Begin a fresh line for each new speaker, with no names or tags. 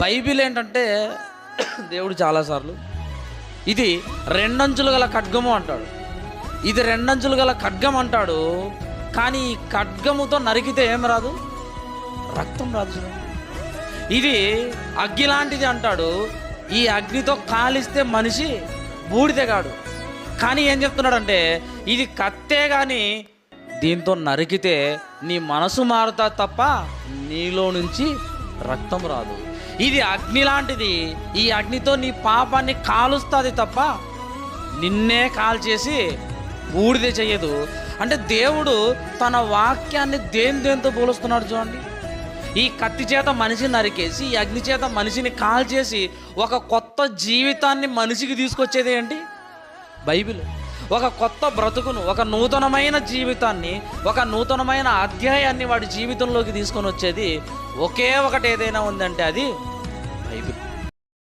Bible ఏంటంటే దేవుడు చాలాసార్లు ఇది రెండంచులు గల ఖడ్గము అంటాడు, ఇది రెండంచులు గల ఖడ్గం అంటాడు. కానీ ఈ ఖడ్గముతో నరికితే ఏం రాదు, రక్తం రాదు చూడండి. ఇది అగ్గి లాంటిది అంటాడు, ఈ అగ్నితో కాలిస్తే మనిషి బూడిదెగాడు. కానీ ఏం చెప్తున్నాడంటే ఇది కత్తే కానీ దీంతో నరికితే నీ మనసు మారుతా తప్ప నీలో నుంచి రక్తం రాదు. ఇది అగ్ని లాంటిది, ఈ అగ్నితో నీ పాపాన్ని కాలుస్తుంది తప్ప నిన్నే కాల్చేసి బూడిద చెయ్యదు. అంటే దేవుడు తన వాక్యాన్ని దేంతో పోలుస్తున్నాడు చూడండి. ఈ కత్తి చేత మనిషిని నరికేసి ఈ అగ్ని చేత మనిషిని కాల్చేసి ఒక కొత్త జీవితాన్ని మనిషికి తీసుకొచ్చేది ఏంటి? బైబిల్. ఒక కొత్త బ్రతుకును, ఒక నూతనమైన జీవితాన్ని, ఒక నూతనమైన అధ్యాయాన్ని వాడి జీవితంలోకి తీసుకొని వచ్చేది ఒకే ఒకటి ఏదైనా ఉందంటే అది బైబిల్.